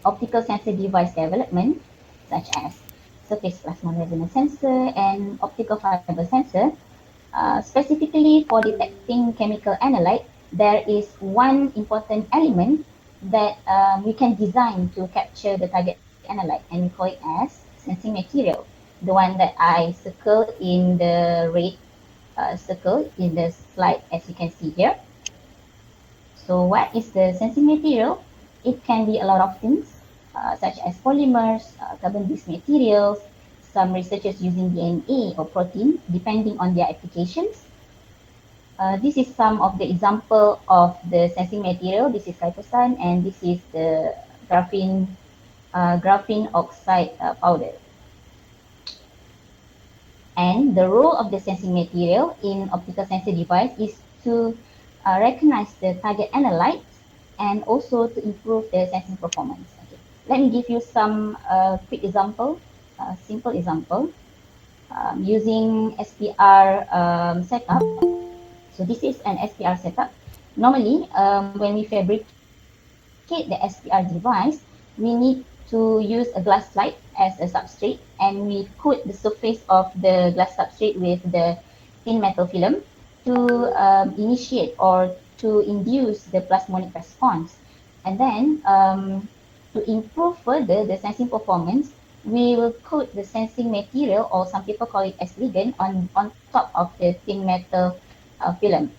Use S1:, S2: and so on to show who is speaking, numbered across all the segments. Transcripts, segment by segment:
S1: optical sensor device development, such as surface plasma resonance sensor and optical fiber sensor, specifically for detecting chemical analyte, there is one important element that we can design to capture the target analyte, and we call it as sensing material, the one that I circled in the red circle in the slide, as you can see here. So what is the sensing material? It can be a lot of things, such as polymers, carbon-based materials, some researchers using DNA or protein, depending on their applications. This is some of the example of the sensing material. This is cytosine, and this is the graphene oxide powder. And the role of the sensing material in optical sensor device is to recognize the target analyte and also to improve the sensing performance. Okay. Let me give you some quick example, simple example, using SPR setup. So this is an SPR setup. Normally, when we fabricate the SPR device, we need to use a glass slide as a substrate, and we coat the surface of the glass substrate with the thin metal film to initiate or to induce the plasmonic response. And then to improve further the sensing performance, we will coat the sensing material, or some people call it as ligand, on top of the thin metal film.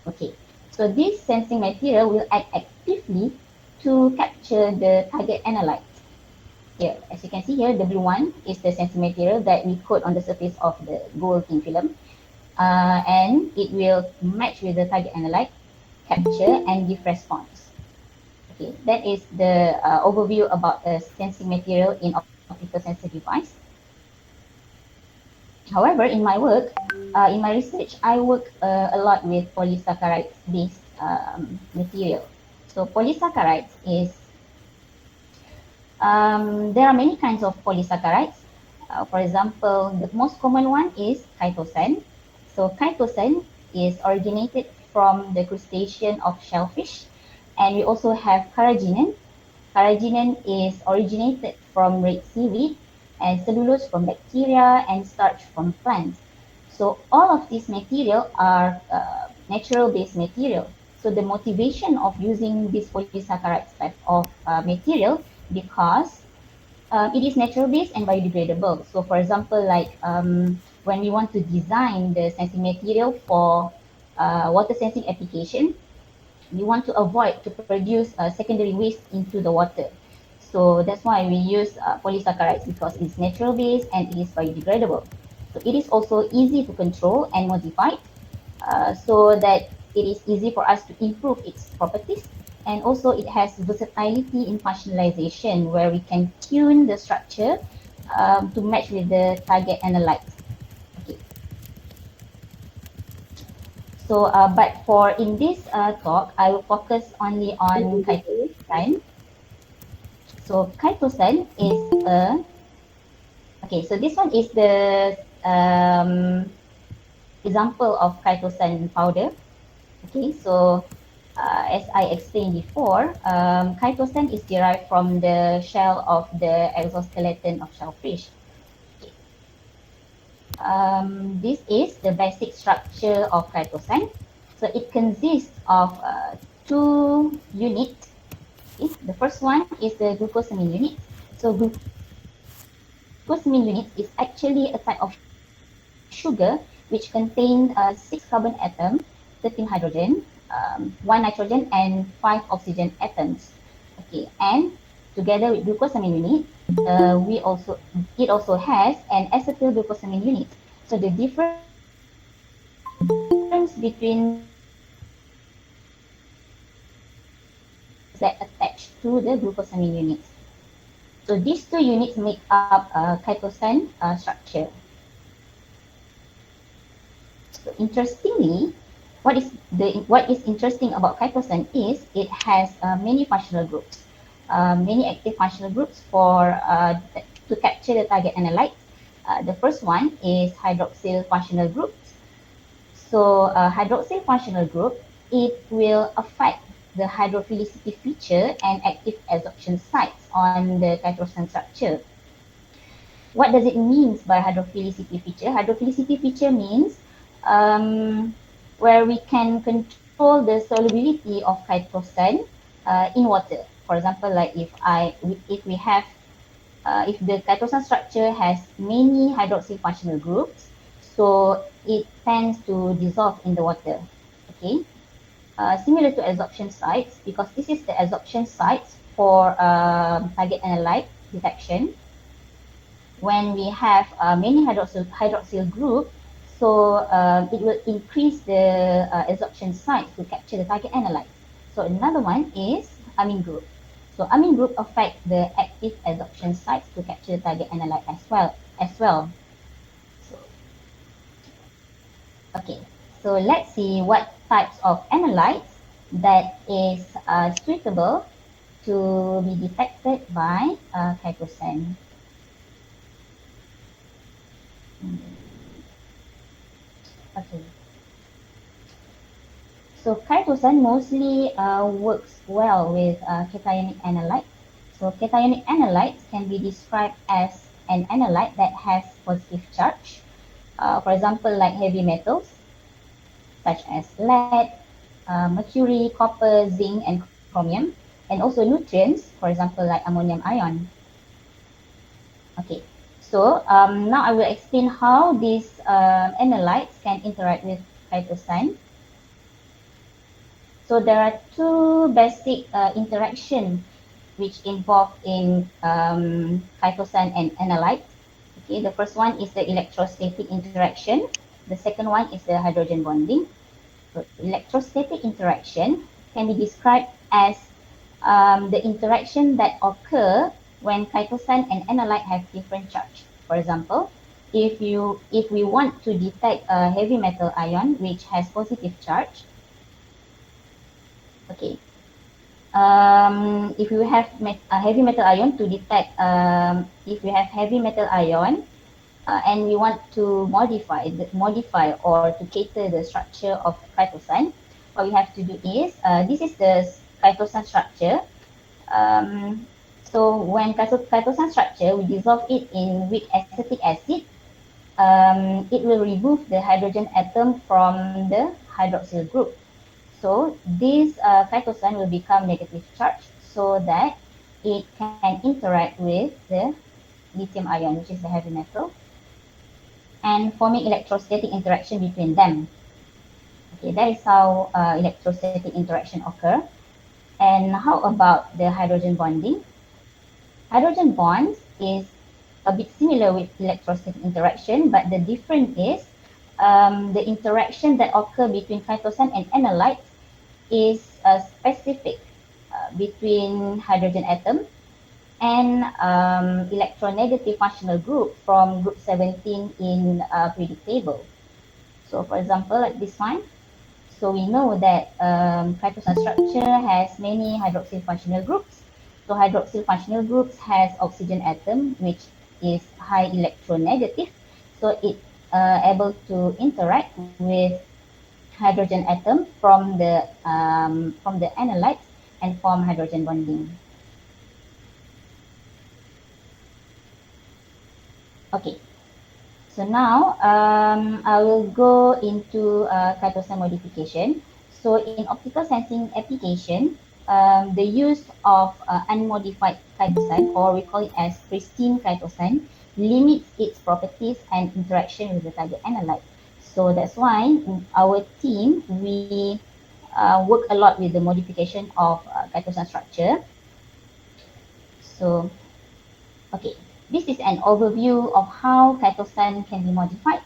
S1: Okay, so this sensing material will act actively to capture the target analyte. Here, as you can see here, the blue one is the sensing material that we coat on the surface of the gold thin film, and it will match with the target analyte, capture and give response. Okay, that is the overview about the sensing material in optical sensor device. However, in my work, in my research, I work a lot with polysaccharides-based material. So polysaccharides is, there are many kinds of polysaccharides. For example, the most common one is chitosan. So chitosan is originated from the crustacean of shellfish, and we also have carrageenan. Carrageenan is originated from red seaweed, and cellulose from bacteria, and starch from plants. So all of these material are natural-based material. So the motivation of using this polysaccharides type of material, because it is natural-based and biodegradable. So for example, like when we want to design the sensing material for water sensing application, we want to avoid to produce secondary waste into the water. So that's why we use polysaccharides, because it's natural based and it is biodegradable. So it is also easy to control and modify, so that it is easy for us to improve its properties. And also it has versatility in functionalization, where we can tune the structure to match with the target analyte. Okay. So, but for in this talk, I will focus only on chitosan. So chitosan is okay, so this one is the example of chitosan powder. Okay, so as I explained before, chitosan is derived from the shell of the exoskeleton of shellfish. Okay. This is the basic structure of chitosan. So it consists of two units. Okay. The first one is the glucosamine unit. So glucosamine unit is actually a type of sugar which contains 6 carbon atoms, 13 hydrogen, 1 nitrogen, and 5 oxygen atoms. Okay, and together with glucosamine unit, it also has an acetyl glucosamine unit. So the difference between that attached to the glucosamine units. So these two units make up chitosan structure. So interestingly, what is interesting about chitosan is it has many functional groups, many active functional groups for to capture the target analyte. The first one is hydroxyl functional groups. So hydroxyl functional group, it will affect the hydrophilicity feature and active adsorption sites on the cytosine structure. What does it mean by hydrophilicity feature? Hydrophilicity feature means where we can control the solubility of cytosine in water. For example, like if the cytosine structure has many hydroxyl functional groups, so it tends to dissolve in the water. Okay, similar to adsorption sites, because this is the adsorption sites for target analyte detection. When we have many hydroxyl group, so it will increase the adsorption site to capture the target analyte. So another one is amine group. So amine group affect the active adsorption sites to capture the target analyte as well. So, okay, so let's see what types of analytes that is suitable to be detected by cytosine. Okay. So cytosine mostly works well with cationic analytes. So cationic analytes can be described as an analyte that has positive charge. For example, like heavy metals such as lead, mercury, copper, zinc, and chromium, and also nutrients, for example, like ammonium ion. Okay, so now I will explain how these analytes can interact with cytosine. So there are two basic interaction which involve in cytosine and analyte. Okay, the first one is the electrostatic interaction. The second one is the hydrogen bonding. So electrostatic interaction can be described as the interaction that occur when cytosine and analyte have different charge. For example, if we want to detect a heavy metal ion which has positive charge, okay, if you have a heavy metal ion to detect, if we have heavy metal ion and we want to modify or to cater the structure of cytosine, what we have to do is, this is the cytosine structure. So when cytosine structure, we dissolve it in weak acetic acid, it will remove the hydrogen atom from the hydroxyl group. So this cytosine will become negative charge so that it can interact with the lithium ion, which is the heavy metal, and forming electrostatic interaction between them. Okay, that is how electrostatic interaction occur. And how about the hydrogen bonding? Hydrogen bonds is a bit similar with electrostatic interaction, but the difference is the interaction that occur between cytosine and analyte is specific between hydrogen atom and electronegative functional group from group 17 in periodic table. So for example, like this one, so we know that cytosine structure has many hydroxyl functional groups. So hydroxyl functional groups has oxygen atom, which is high electronegative. So it able to interact with hydrogen atom from the analytes and form hydrogen bonding. Okay, so now I will go into cytosine modification. So in optical sensing application, the use of unmodified cytosine, or we call it as pristine cytosine, limits its properties and interaction with the target analyte. So that's why our team, we work a lot with the modification of cytosine structure. So, okay, this is an overview of how cytosine can be modified.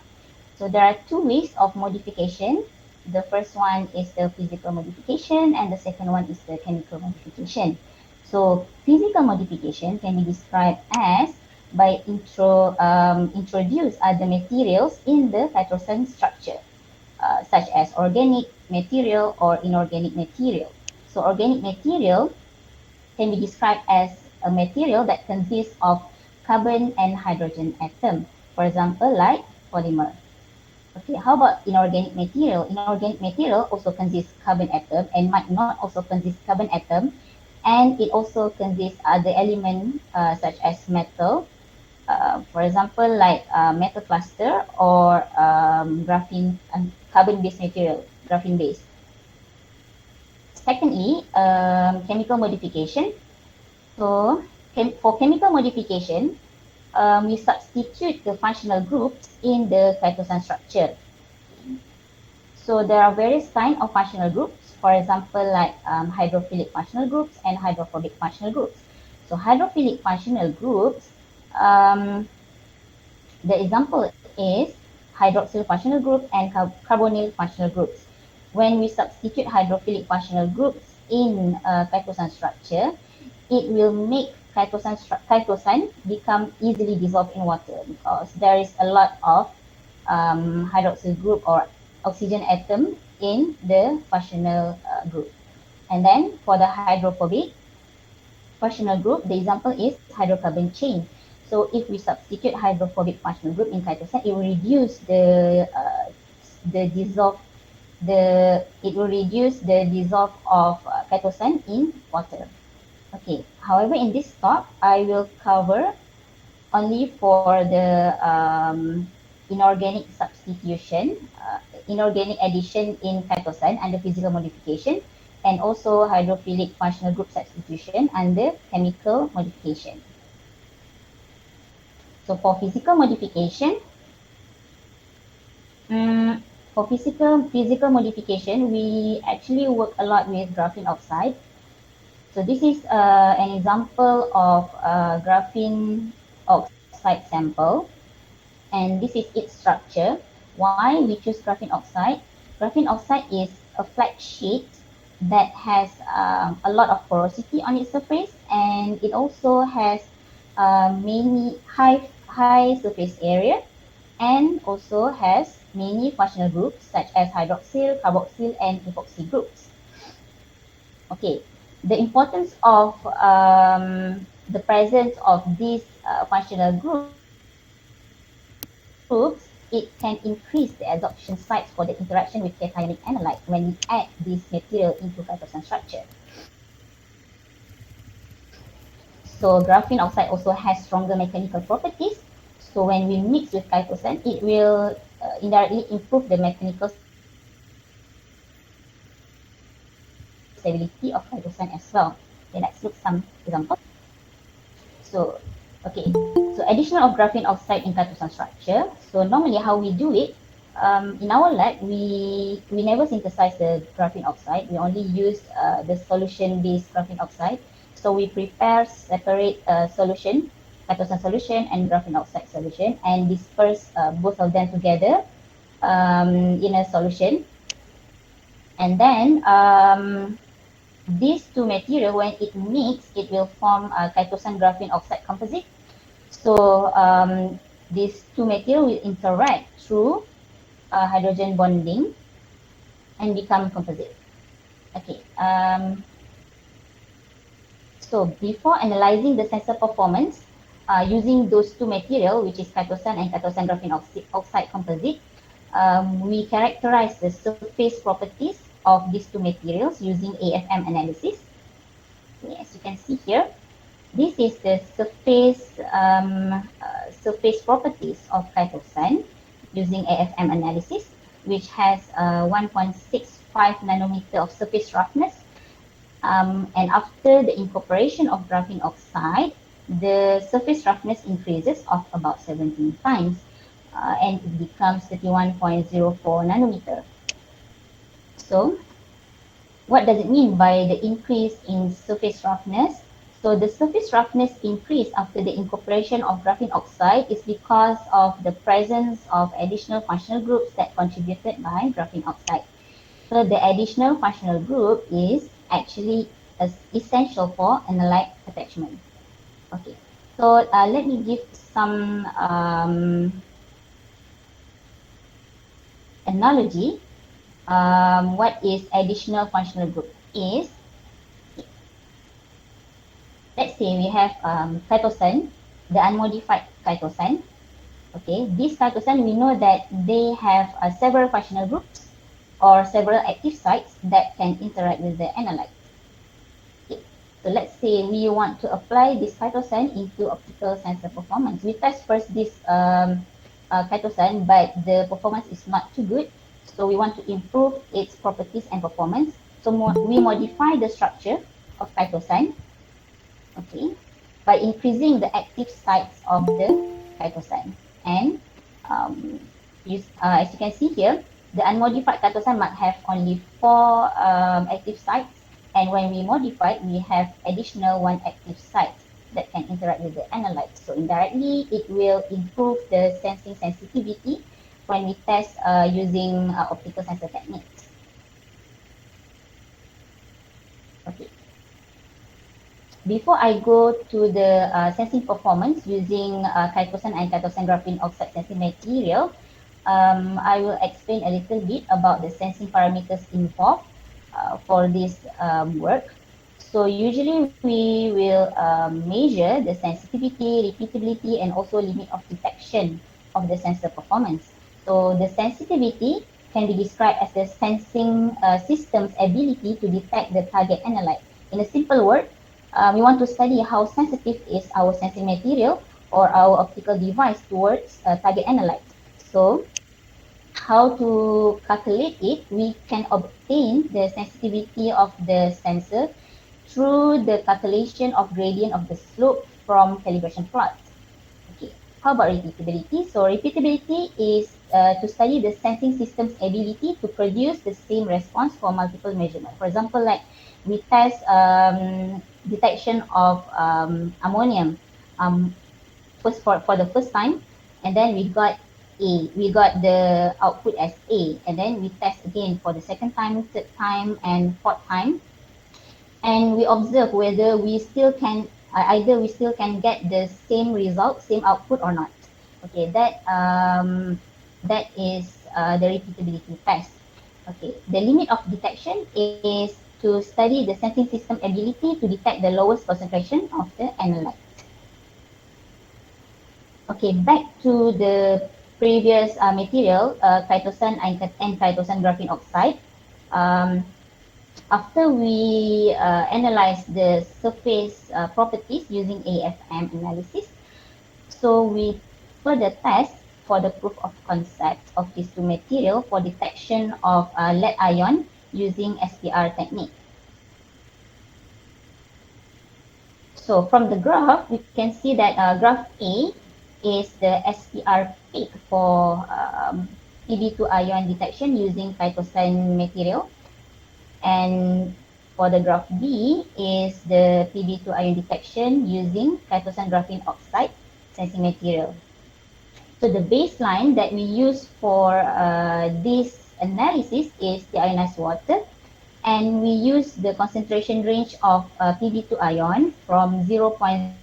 S1: So there are two ways of modification. The first one is the physical modification, and the second one is the chemical modification. So physical modification can be described as by introduce other materials in the cytosine structure, such as organic material or inorganic material. So organic material can be described as a material that consists of carbon and hydrogen atom. For example, like polymer. Okay, how about inorganic material? Inorganic material also consists carbon atom and might not also consist carbon atom, and it also consists other elements such as metal, for example, like metal cluster or graphene and carbon-based material, graphene-based. Secondly, chemical modification. So, for chemical modification, we substitute the functional groups in the cytosine structure. So there are various kinds of functional groups, for example, like hydrophilic functional groups and hydrophobic functional groups. So hydrophilic functional groups, um, the example is hydroxyl functional group and carbonyl functional groups. When we substitute hydrophilic functional groups in cytosine structure, it will make cytosine become easily dissolved in water because there is a lot of hydroxyl group or oxygen atom in the functional group. And then for the hydrophobic functional group, the example is hydrocarbon chain. So if we substitute hydrophobic functional group in cytosine, it will reduce the dissolve it will reduce the dissolve of cytosine in water. Okay. However, in this talk, I will cover only for the inorganic substitution, inorganic addition in cytosine under physical modification, and also hydrophilic functional group substitution under chemical modification. So for physical modification, for physical modification, we actually work a lot with graphene oxide. So this is an example of graphene oxide sample, and this is its structure. Why we choose graphene oxide? Graphene oxide is a flat sheet that has a lot of porosity on its surface, and it also has many high surface area, and also has many functional groups such as hydroxyl, carboxyl, and epoxy groups. Okay, the importance of the presence of these functional groups, it can increase the adsorption sites for the interaction with cationic analyte when we add this material into cytosine structure. So graphene oxide also has stronger mechanical properties. So when we mix with cytosine, it will indirectly improve the mechanical stability of cytosine as well. Okay, let's look some examples. So, okay, so addition of graphene oxide in cytosine structure. So normally how we do it, in our lab, we never synthesize the graphene oxide. We only use the solution-based graphene oxide. So we prepare separate solution, cytosine solution and graphene oxide solution, and disperse both of them together in a solution. And then these two material, when it mix, it will form a cytosine graphene oxide composite. So these two material will interact through hydrogen bonding and become composite. Okay. So before analyzing the sensor performance using those two material, which is cytosine and cytosine graphene oxide composite, we characterize the surface properties of these two materials using AFM analysis. Okay, as you can see here, this is the surface properties of cytosine using AFM analysis, which has 1.65 nanometer of surface roughness. And after the incorporation of graphene oxide, the surface roughness increases of about 17 times, and it becomes 31.04 nanometer. So what does it mean by the increase in surface roughness? So the surface roughness increase after the incorporation of graphene oxide is because of the presence of additional functional groups that contributed by graphene oxide. So the additional functional group is actually essential for analyte attachment. Okay, so let me give some analogy. What is additional functional group is, let's say we have cytosine, the unmodified cytosine, Okay, these cytosine, we know that they have several functional groups or several active sites that can interact with the analyte. Okay. So let's say we want to apply this cytosine into optical sensor performance. We test first this cytosine, but the performance is not too good. So we want to improve its properties and performance. So we modify the structure of cytosine, okay, by increasing the active sites of the cytosine. And um, as you can see here, the unmodified cytosine might have only 4 active sites, and when we modify, we have additional 1 active site that can interact with the analyte. So indirectly, it will improve the sensing sensitivity when we test using optical sensor techniques. Okay. Before I go to the sensing performance using chitosan and chitosan graphene oxide sensing material, I will explain a little bit about the sensing parameters involved for this work. So usually we will measure the sensitivity, repeatability, and also limit of detection of the sensor performance. So the sensitivity can be described as the sensing system's ability to detect the target analyte. In a simple word, we want to study how sensitive is our sensing material or our optical device towards target analyte. So how to calculate it? We can obtain the sensitivity of the sensor through the calculation of gradient of the slope from calibration plot. Okay, how about repeatability? So repeatability is to study the sensing system's ability to produce the same response for multiple measurements. For example, like we test detection of ammonium for the first time, and then we got A. We got the output as A, and then we test again for the second time, third time, and fourth time, and we observe whether we still can either we still can get the same result, same output or not. Okay, that is the repeatability test. Okay, the limit of detection is to study the sensing system ability to detect the lowest concentration of the analyte. Okay, back to the previous material, chitosan and chitosan graphene oxide. Um, After we analyze the surface properties using AFM analysis, so we further test for the proof of concept of these two material for detection of lead ion using SPR technique. So from the graph, we can see that graph A is the SPR peak for PB2 ion detection using chitosan material. And for the graph B is the PB2 ion detection using chitosan graphene oxide sensing material. So the baseline that we use for this analysis is the ionized water, and we use the concentration range of PB2 ion from 0.08.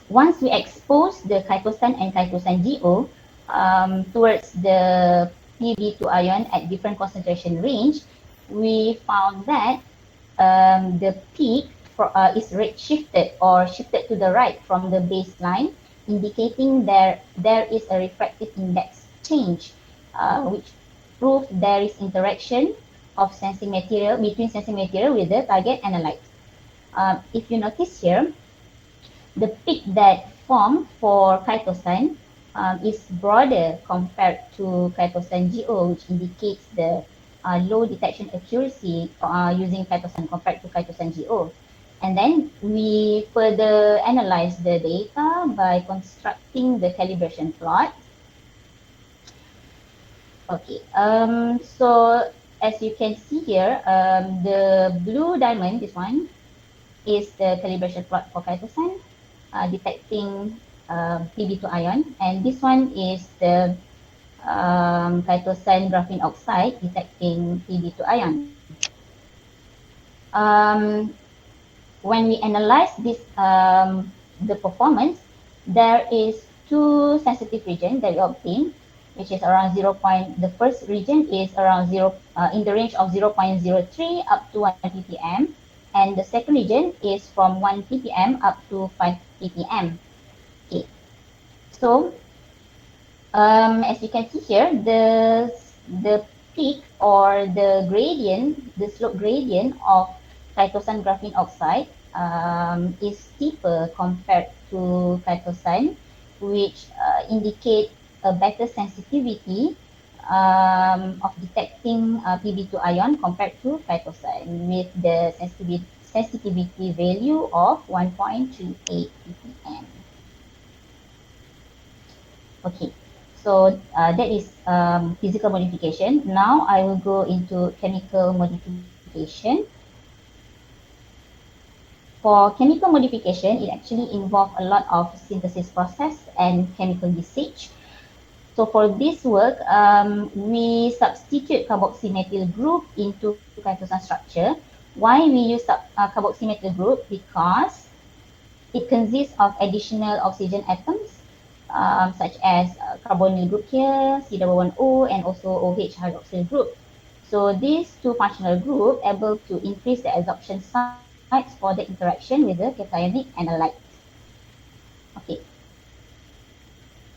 S1: Once we expose the chitosan and chitosan GO towards the PB2 ion at different concentration range, we found that the peak is redshifted or shifted to the right from the baseline, indicating there is a refractive index change, which proves there is interaction of sensing material between sensing material with the target analyte. If you notice here, the peak that formed for chitosan is broader compared to chitosan GO, which indicates the low detection accuracy using chitosan compared to chitosan GO. And then we further analyze the data by constructing the calibration plot. Okay, so as you can see here, the blue diamond, this one, is the calibration plot for chitosan. Detecting PB2 ion, and this one is the chitosan graphene oxide detecting PB2 ion. When we analyze this, the performance, there is two sensitive regions that we obtain, which is around 0. The first region is around 0 in the range of 0.03 up to 1 ppm, and the second region is from 1 ppm up to 5 ppm. Okay, so as you can see here, the peak or the gradient, the slope gradient of chitosan graphene oxide is steeper compared to chitosan, which indicate a better sensitivity of detecting Pb2 ion compared to chitosan with the sensitivity value of 1.38 ppm. Okay, so that is physical modification. Now I will go into chemical modification. For chemical modification, it actually involves a lot of synthesis process and chemical usage. So for this work, we substitute carboxymethyl group into chitosan structure. Why we use carboxymethyl group? Because it consists of additional oxygen atoms such as carbonyl group here, C11O, and also OH hydroxyl group. So these two functional groups able to increase the adsorption sites for the interaction with the cationic analyte. Okay.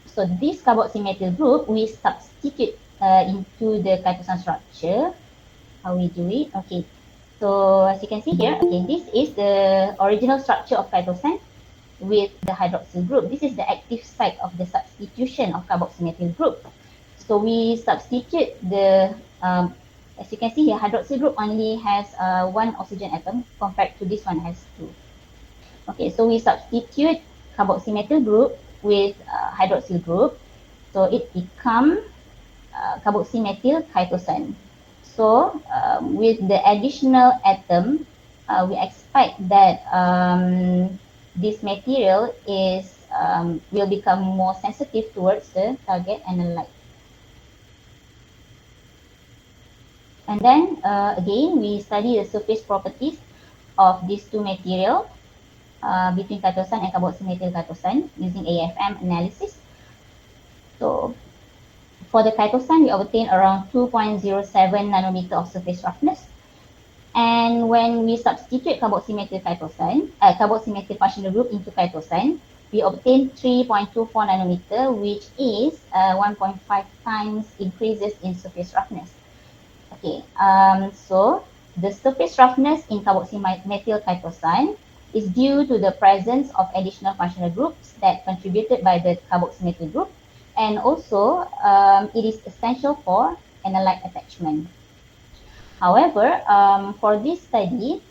S1: So this carboxymethyl group we substitute into the chitosan structure. How we do it? Okay. So as you can see here, okay, this is the original structure of chitosan with the hydroxyl group. This is the active site of the substitution of carboxymethyl group. So we substitute the, as you can see here, hydroxyl group only has one oxygen atom compared to this one has two. Okay, so we substitute carboxymethyl group with hydroxyl group. So it becomes carboxymethyl chitosan. So with the additional atom, we expect that this material is will become more sensitive towards the target analyte. And then again, we study the surface properties of these two materials between chitosan and carboxymethyl chitosan using AFM analysis. So for the chitosan, we obtain around 2.07 nanometer of surface roughness. And when we substitute carboxymethyl chitosan, carboxymethyl functional group into chitosan, we obtain 3.24 nanometer, which is 1.5 times increases in surface roughness. Okay, so the surface roughness in carboxymethyl chitosan is due to the presence of additional functional groups that contributed by the carboxymethyl group, and also it is essential for analyte attachment. However, for this study,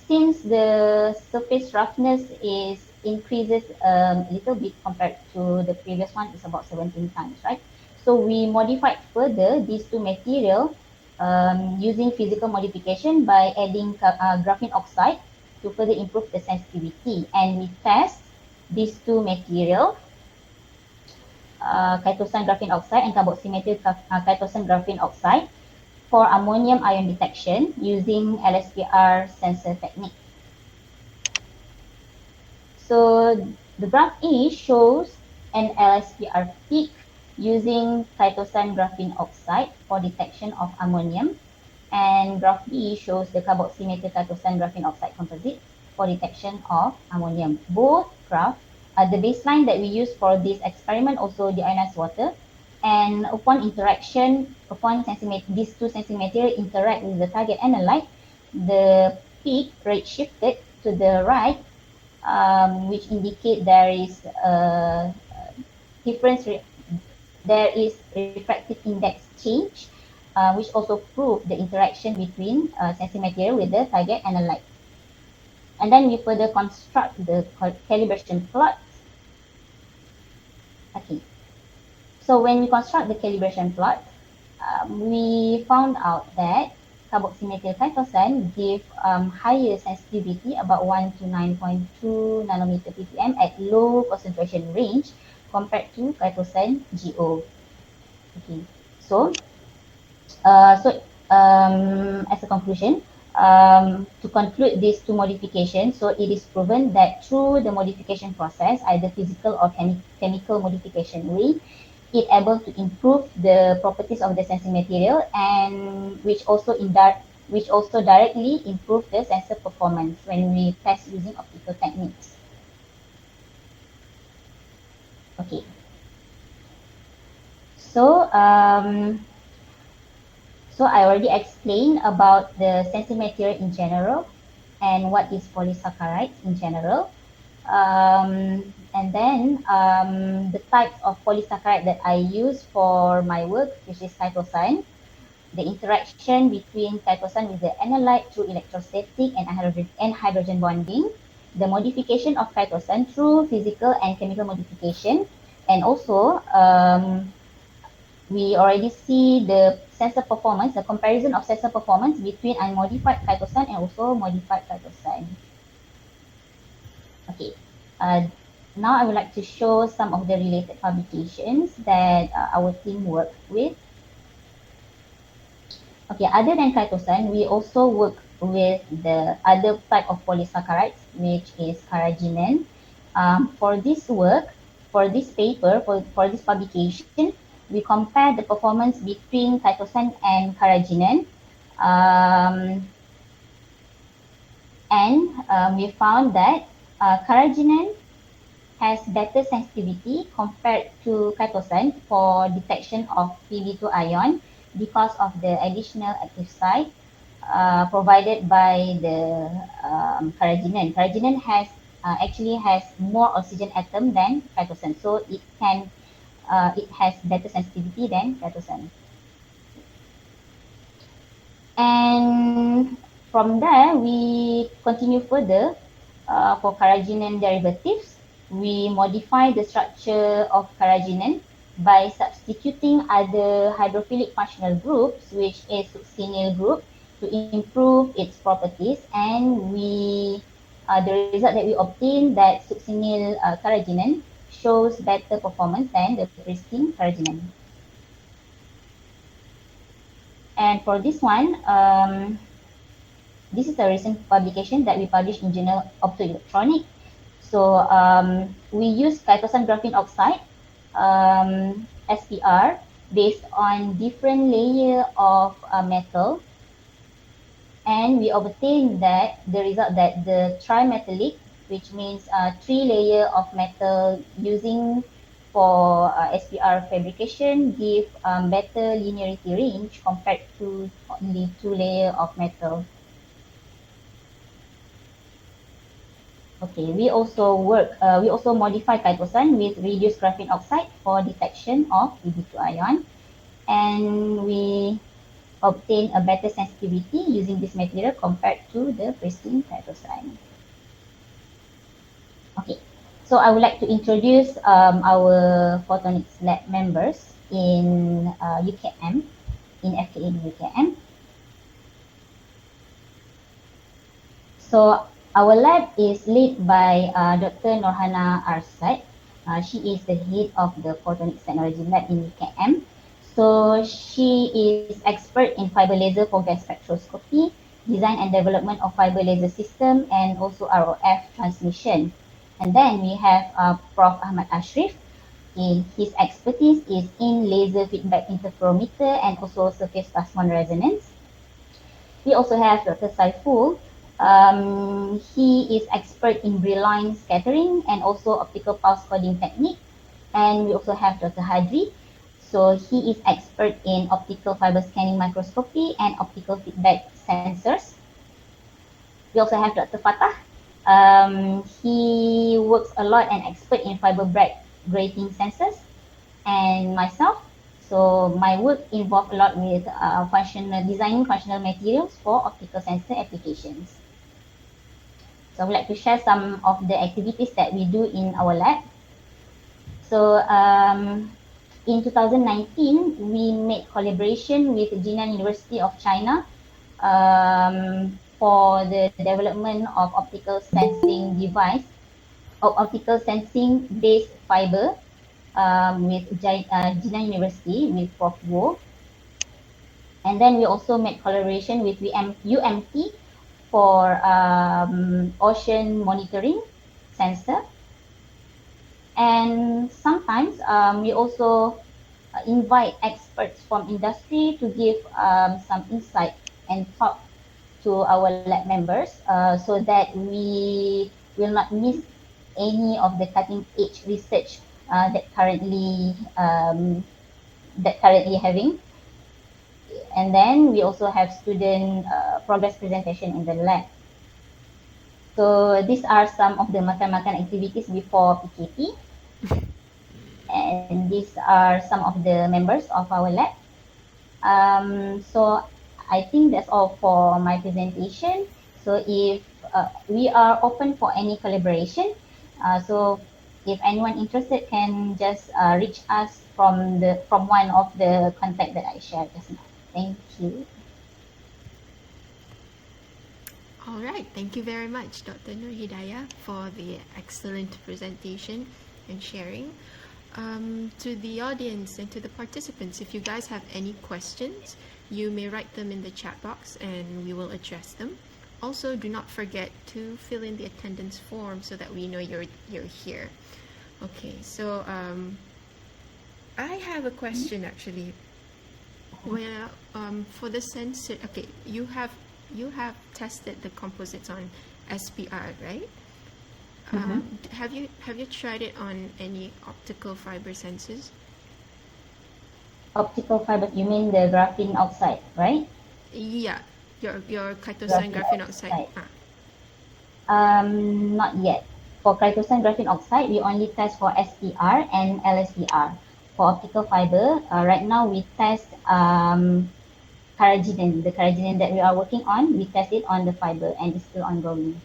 S1: since the surface roughness is increases a little bit compared to the previous one, it's about 17 times, right? So we modified further these two material using physical modification by adding graphene oxide to further improve the sensitivity, and we test these two material, chitosan graphene oxide and carboxymethyl chitosan graphene oxide, for ammonium ion detection using LSPR sensor technique. So the graph A shows an LSPR peak using chitosan graphene oxide for detection of ammonium, and graph B shows the carboxymethyl chitosan graphene oxide composite for detection of ammonium. Both graphs, the baseline that we use for this experiment also deionized water, and upon interaction, these two sensing material interact with the target analyte, the peak rate shifted to the right, which indicate there is a difference, there is refractive index change, which also prove the interaction between sensing material with the target analyte. And then we further construct the calibration plot. Okay. So when we construct the calibration plot, we found out that carboxymethyl chitosan give higher sensitivity, about 1 to 9.2 nanometer ppm at low concentration range compared to chitosan GO. Okay, so as a conclusion, to conclude these two modifications, so it is proven that through the modification process, either physical or chemical modification way, it able to improve the properties of the sensing material, and which also which also directly improve the sensor performance when we test using optical techniques. Okay. So, so I already explained about the sensing material in general and what is polysaccharides in general. And then the types of polysaccharide that I use for my work, which is chitosan, the interaction between chitosan with the analyte through electrostatic and hydrogen bonding, the modification of chitosan through physical and chemical modification, and also we already see the sensor performance, the comparison of sensor performance between unmodified chitosan and also modified chitosan. Okay, uh, now I would like to show some of the related publications that our team worked with. Okay, other than chitosan, we also work with the other type of polysaccharides, which is carrageenan. For this work, for this paper, for this publication, we compare the performance between chitosan and carrageenan. Um, and we found that carrageenan has better sensitivity compared to chitosan for detection of PB2 ion because of the additional active site provided by the carrageenan. Carrageenan has actually has more oxygen atom than chitosan, so it has better sensitivity than chitosan. And from there, we continue further for carrageenan derivatives. We modify the structure of carrageenan by substituting other hydrophilic functional groups, which is succinyl group, to improve its properties. And the result that we obtain that succinyl carrageenan shows better performance than the pristine carrageenan. And for this one, this is a recent publication that we published in Journal Optoelectronics. So we use chitosan graphene oxide, SPR, based on different layer of metal, and we obtain that the result that the trimetallic, which means 3 layer of metal using for SPR fabrication, give better linearity range compared to only 2 layer of metal. Okay, we also modify chitosan with reduced graphene oxide for detection of PB2 ion, and we obtain a better sensitivity using this material compared to the pristine chitosan. Okay, so I would like to introduce our photonics lab members in UKM, in FKA UKM. So our lab is led by Dr. Nur Hidayah Azeman. She is the head of the photonics technology lab in UKM. So she is expert in fiber laser for gas spectroscopy, design and development of fiber laser system, and also ROF transmission. And then we have Prof. Ahmad Ashrif. His expertise is in laser feedback interferometer and also surface plasmon resonance. We also have Dr. Saiful. He is expert in Brillouin scattering and also optical pulse coding technique. And we also have Dr. Hadri. So he is expert in optical fiber scanning microscopy and optical feedback sensors. We also have Dr. Fatah. He works a lot and expert in fiber bright grating sensors. And myself, so my work involved a lot with designing functional materials for optical sensor applications. So I would like to share some of the activities that we do in our lab. So in 2019, we made collaboration with Jinan University of China for the development of optical sensing device, of optical sensing based fiber with Jinan University with Prof. Wu. And then we also made collaboration with UMT for ocean monitoring sensor. And sometimes we also invite experts from industry to give some insight and talk to our lab members so that we will not miss any of the cutting edge research that currently having. And then we also have student progress presentation in the lab. So these are some of the makan-makan activities before PKP. And these are some of the members of our lab. So I think that's all for my presentation. So if we are open for any collaboration, so if anyone interested can just reach us from one of the contact that I shared just now. Thank you.
S2: All right, thank you very much, Dr. Nur Hidayah, for the excellent presentation and sharing. To the audience and to the participants, if you guys have any questions, you may write them in the chat box and we will address them. Also, do not forget to fill in the attendance form so that we know you're here. Okay, so I have a question actually. Well, for the sensor, okay, you have tested the composites on SPR, right? Have you tried it on any optical fiber sensors?
S1: Optical fiber, you mean the graphene oxide, right?
S2: Yeah, your chitosan graphene oxide.
S1: Not yet. For chitosan graphene oxide, we only test for SPR and LSPR. For optical fiber, right now we test carrageenan. The carrageenan that we are working on, we test it on the fiber and it's still ongoing.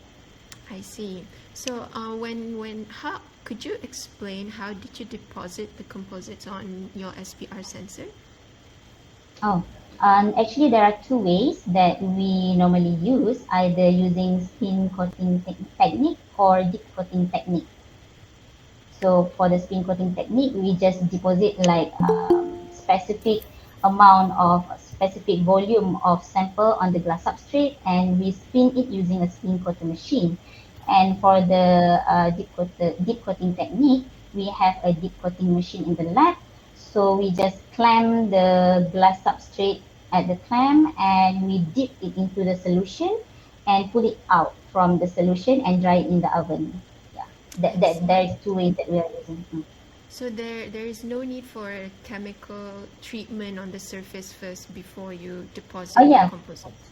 S2: I see. So how could you explain how did you deposit the composites on your SPR sensor?
S1: Oh, actually there are two ways that we normally use, either using spin coating technique or deep coating technique. So for the spin coating technique, we just deposit like specific volume of sample on the glass substrate, and we spin it using a spin coating machine. And for the deep coating technique, we have a deep coating machine in the lab. So we just clamp the glass substrate at the clamp and we dip it into the solution and pull it out from the solution and dry it in the oven. There is two ways that we are using.
S2: So there is no need for chemical treatment on the surface first before you deposit the composites.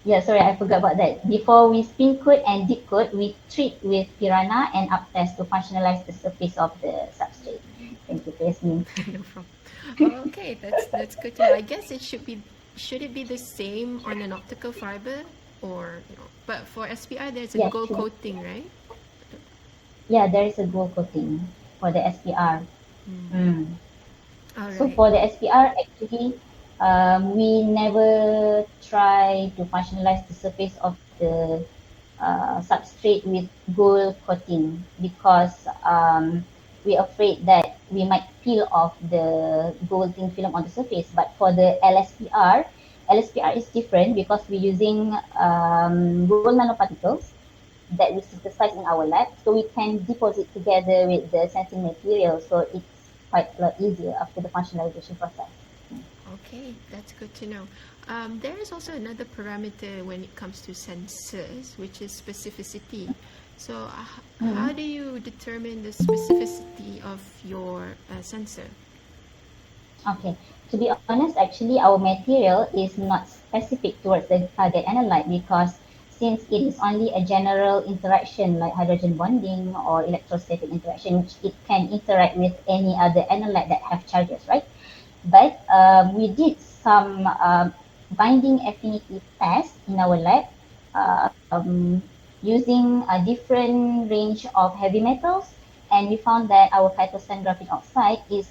S1: Yeah, sorry, I forgot about that. Before we spin coat and dip coat, we treat with piranha and up test to functionalize the surface of the substrate. Thank you, Jasmine.
S2: No problem. Okay, that's good to know. I guess should it be the same on an optical fiber or but for SPR there's a gold coating, right?
S1: Yeah, there is a gold coating for the SPR.
S2: All right.
S1: So for the SPR, actually, we never try to functionalize the surface of the substrate with gold coating because we're afraid that we might peel off the gold thin film on the surface. But for the LSPR is different because we're using gold nanoparticles that we synthesize in our lab, so we can deposit together with the sensing material, so it's quite a lot easier after the functionalization process.
S2: Okay, that's good to know. There is also another parameter when it comes to sensors, which is specificity. So how do you determine the specificity of your sensor?
S1: Okay, to be honest, actually our material is not specific towards the target analyte because since it is only a general interaction like hydrogen bonding or electrostatic interaction, which it can interact with any other analyte that have charges, right? But we did some binding affinity tests in our lab using a different range of heavy metals, and we found that our chitosan graphene oxide is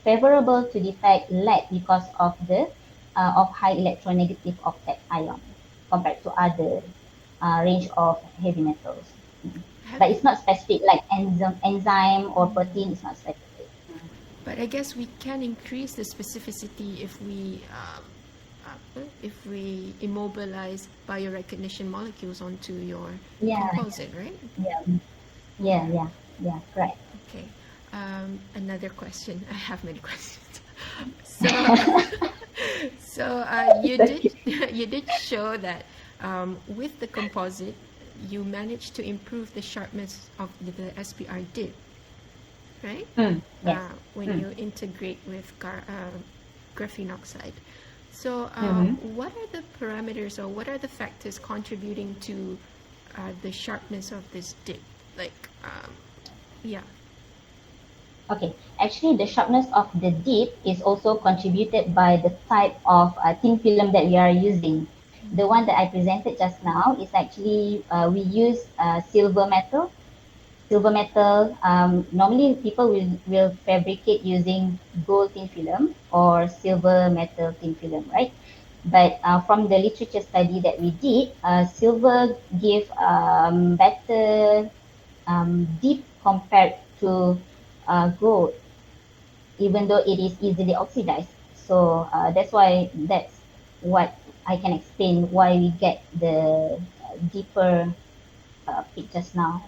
S1: favorable to detect lead because of the of high electronegative octet ion compared to other range of heavy metals. But it's not specific like enzyme or protein is not specific.
S2: But I guess we can increase the specificity if we immobilize biorecognition molecules onto your composite, right?
S1: Yeah, correct.
S2: Okay. Another question. I have many questions. So you did show that with the composite, you managed to improve the sharpness of the SPR dip, right?
S1: Yes.
S2: When you integrate with graphene oxide. So,
S1: Mm-hmm.
S2: what are the parameters or what are the factors contributing to the sharpness of this dip? Like, yeah.
S1: Okay, actually, the sharpness of the dip is also contributed by the type of thin film that we are using. The one that I presented just now is actually we use silver metal. Silver metal. Normally, people will fabricate using gold thin film or silver metal thin film, right? But from the literature study that we did, silver give better dip compared to gold, even though it is easily oxidized. So that's what I can explain why we get the deeper peak just now.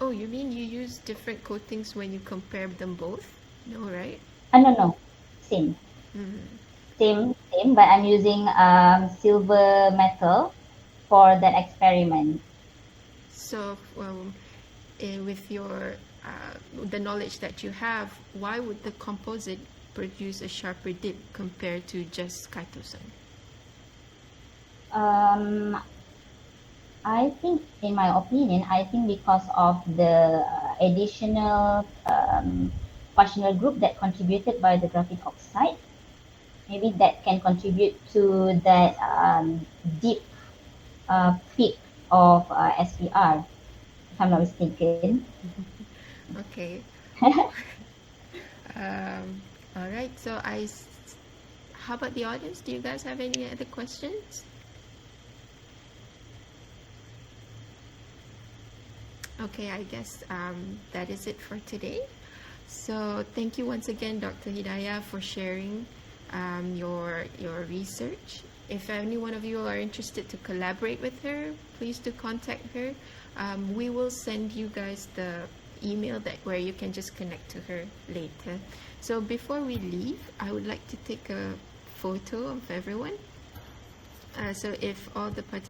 S2: Oh, you mean you use different coatings when you compare them both? No, right?
S1: No, no, same,
S2: Mm.
S1: same. But I'm using silver metal for that experiment.
S2: So, with your the knowledge that you have, why would the composite produce a sharper dip compared to just chitosan?
S1: Um, I think, in my opinion, I think because of the additional functional group that contributed by the graphene oxide, maybe that can contribute to that deep peak of SPR, if I'm not mistaken.
S2: Okay. All right. So how about the audience? Do you guys have any other questions? Okay, I guess that is it for today. So thank you once again, Dr. Hidayah, for sharing your research. If any one of you are interested to collaborate with her, please do contact her. We will send you guys the email that where you can just connect to her later. So before we leave, I would like to take a photo of everyone. So if all the participants